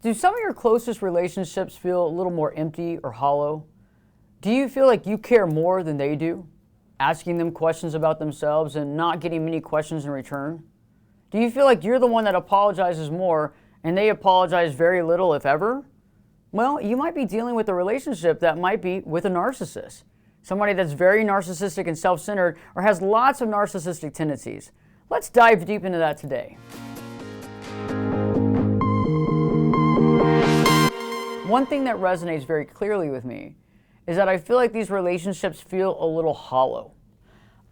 Do some of your closest relationships feel a little more empty or hollow? Do you feel like you care more than they do? Asking them questions about themselves and not getting many questions in return? Do you feel like you're the one that apologizes more and they apologize very little, if ever? Well, you might be dealing with a relationship that might be with a narcissist. Somebody that's very narcissistic and self-centered or has lots of narcissistic tendencies. Let's dive deep into that today. One thing that resonates very clearly with me is that I feel like these relationships feel a little hollow.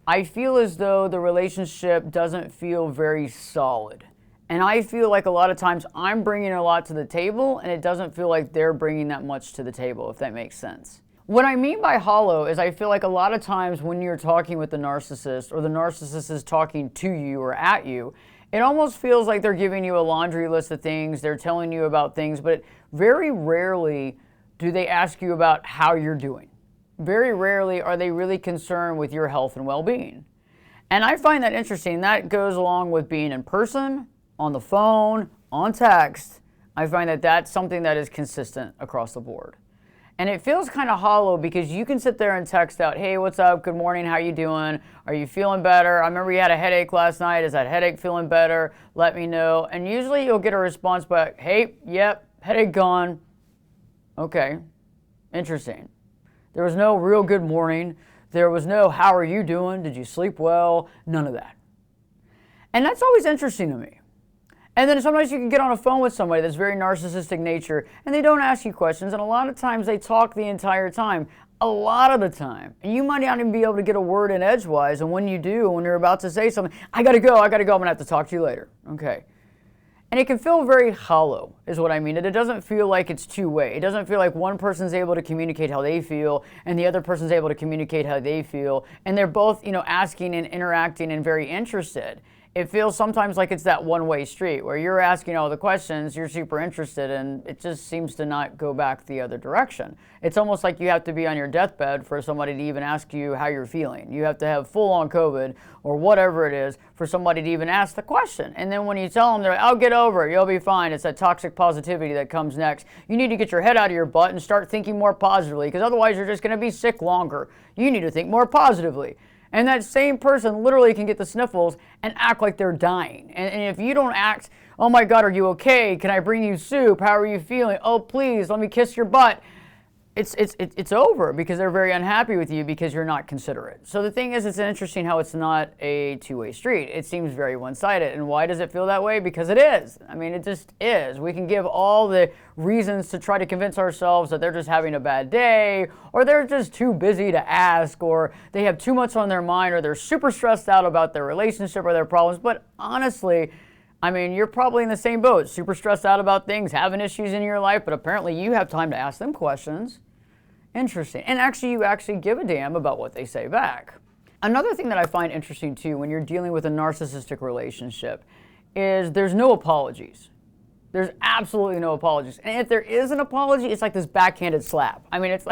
I feel as though the relationship doesn't feel very solid. And I feel like a lot of times I'm bringing a lot to the table and it doesn't feel like they're bringing that much to the table, if that makes sense. What I mean by hollow is I feel like a lot of times when you're talking with the narcissist or the narcissist is talking to you or at you, it almost feels like they're giving you a laundry list of things, they're telling you about things, but very rarely do they ask you about how you're doing. Very rarely are they really concerned with your health and well-being. And I find that interesting. That goes along with being in person, on the phone, on text. I find that that's something that is consistent across the board. And it feels kind of hollow because you can sit there and text out, hey, what's up? Good morning. How you doing? Are you feeling better? I remember you had a headache last night. Is that headache feeling better? Let me know. And usually you'll get a response back, hey, yep, headache gone. Okay, interesting. There was no real good morning. There was no how are you doing? Did you sleep well? None of that. And that's always interesting to me. And then sometimes you can get on a phone with somebody that's very narcissistic nature and they don't ask you questions, and a lot of times they talk the entire time. A lot of the time. And you might not even be able to get a word in edgewise, and when you do, when you're about to say something, I gotta go, I'm gonna have to talk to you later. Okay. And it can feel very hollow, is what I mean. It doesn't feel like it's two-way. It doesn't feel like one person's able to communicate how they feel and the other person's able to communicate how they feel. And they're both, asking and interacting and very interested. It feels sometimes like it's that one-way street where you're asking all the questions, you're super interested, and it just seems to not go back the other direction. It's almost like you have to be on your deathbed for somebody to even ask you how you're feeling. You have to have full-on COVID or whatever it is for somebody to even ask the question. And then when you tell them, they're like, I'll get over it, you'll be fine. It's that toxic positivity that comes next. You need to get your head out of your butt and start thinking more positively, because otherwise you're just going to be sick longer. You need to think more positively. And that same person literally can get the sniffles and act like they're dying. And if you don't act, oh my God, are you okay? Can I bring you soup? How are you feeling? Oh, please, let me kiss your butt. It's over because they're very unhappy with you because you're not considerate. So the thing is, it's interesting how it's not a two-way street. It seems very one-sided. And why does it feel that way? Because it is. I mean, it just is. We can give all the reasons to try to convince ourselves that they're just having a bad day, or they're just too busy to ask, or they have too much on their mind, or they're super stressed out about their relationship or their problems. But honestly, I mean, you're probably in the same boat, super stressed out about things, having issues in your life, but apparently you have time to ask them questions. Interesting. And actually, you actually give a damn about what they say back. Another thing that I find interesting too when you're dealing with a narcissistic relationship is there's no apologies. There's absolutely no apologies. And if there is an apology, it's like this backhanded slap. I mean, it's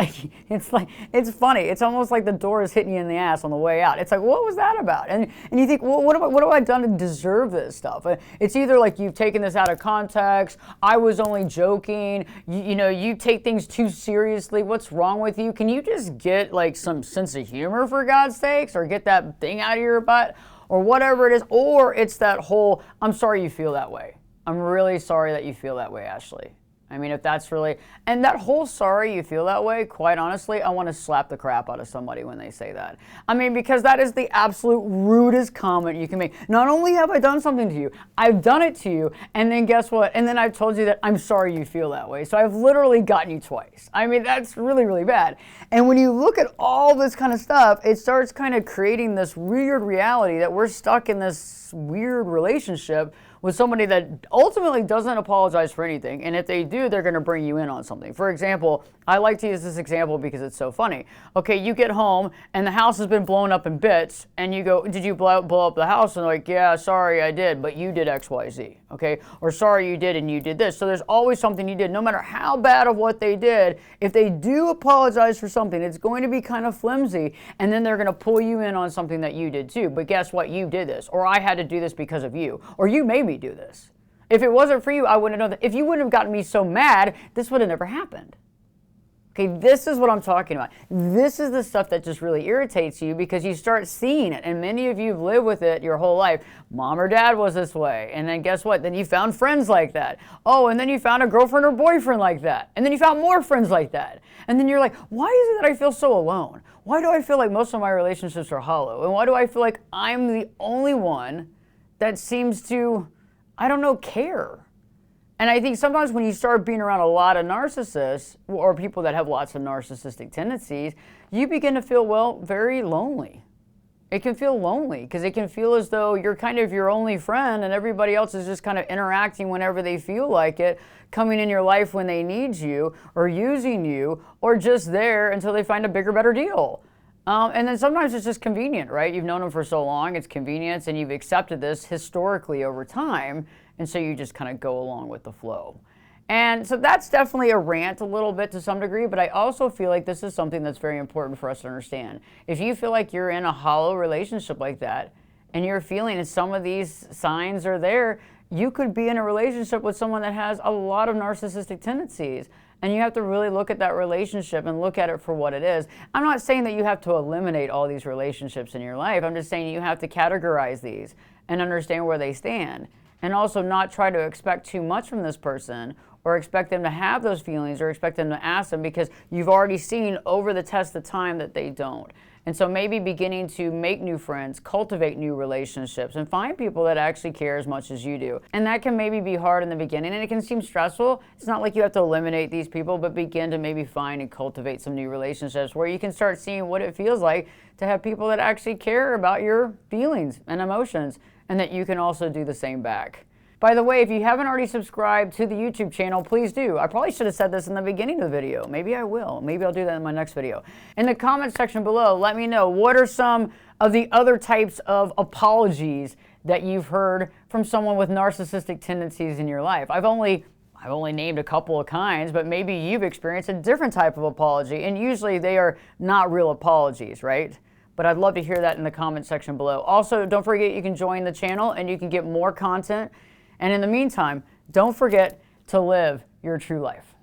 funny. It's almost like the door is hitting you in the ass on the way out. It's like, what was that about? And you think, well, what have I done to deserve this stuff? It's either like you've taken this out of context, I was only joking, you take things too seriously, what's wrong with you? Can you just get like some sense of humor, for God's sakes, or get that thing out of your butt, or whatever it is? Or it's that whole, I'm sorry you feel that way. I'm really sorry that you feel that way, Ashley. I mean, if that's really, and that whole sorry you feel that way, quite honestly, I want to slap the crap out of somebody when they say that. I mean, because that is the absolute rudest comment you can make. Not only have I done something to you, I've done it to you, and then guess what? And then I've told you that I'm sorry you feel that way. So I've literally gotten you twice. I mean, that's really, really bad. And when you look at all this kind of stuff, it starts kind of creating this weird reality that we're stuck in this weird relationship with somebody that ultimately doesn't apologize for anything, and if they do, they're going to bring you in on something. For example, I like to use this example because it's so funny. Okay, you get home and the house has been blown up in bits, and you go, did you blow up the house? And they're like, yeah, sorry, I did, but you did X, Y, Z. Okay, or sorry you did and you did this. So there's always something you did, no matter how bad of what they did. If they do apologize for something, it's going to be kind of flimsy, and then they're going to pull you in on something that you did too. But guess what? You did this, or I had to do this because of you, or you made me do this. If it wasn't for you, I wouldn't know that. If you wouldn't have gotten me so mad, this would have never happened. Okay, this is what I'm talking about. This is the stuff that just really irritates you because you start seeing it. And many of you have lived with it your whole life. Mom or dad was this way. And then guess what? Then you found friends like that. Oh, and then you found a girlfriend or boyfriend like that. And then you found more friends like that. And then you're like, why is it that I feel so alone? Why do I feel like most of my relationships are hollow? And why do I feel like I'm the only one that seems to, I don't know, care? And I think sometimes when you start being around a lot of narcissists or people that have lots of narcissistic tendencies, you begin to feel, well, very lonely. It can feel lonely because it can feel as though you're kind of your only friend and everybody else is just kind of interacting whenever they feel like it, coming in your life when they need you or using you or just there until they find a bigger, better deal. And then sometimes it's just convenient, right? You've known them for so long, it's convenience, and you've accepted this historically over time, and so you just kind of go along with the flow. And so that's definitely a rant a little bit to some degree, but I also feel like this is something that's very important for us to understand. If you feel like you're in a hollow relationship like that, and you're feeling that some of these signs are there, you could be in a relationship with someone that has a lot of narcissistic tendencies. And you have to really look at that relationship and look at it for what it is. I'm not saying that you have to eliminate all these relationships in your life. I'm just saying you have to categorize these and understand where they stand. And also not try to expect too much from this person or expect them to have those feelings or expect them to ask them because you've already seen over the test of time that they don't. And so maybe beginning to make new friends, cultivate new relationships, and find people that actually care as much as you do. And that can maybe be hard in the beginning, and it can seem stressful. It's not like you have to eliminate these people, but begin to maybe find and cultivate some new relationships where you can start seeing what it feels like to have people that actually care about your feelings and emotions, and that you can also do the same back. By the way, if you haven't already subscribed to the YouTube channel, please do. I probably should have said this in the beginning of the video. Maybe I will. Maybe I'll do that in my next video. In the comment section below, let me know what are some of the other types of apologies that you've heard from someone with narcissistic tendencies in your life. I've only named a couple of kinds, but maybe you've experienced a different type of apology, and usually they are not real apologies, right? But I'd love to hear that in the comment section below. Also, don't forget you can join the channel and you can get more content. And in the meantime, don't forget to live your true life.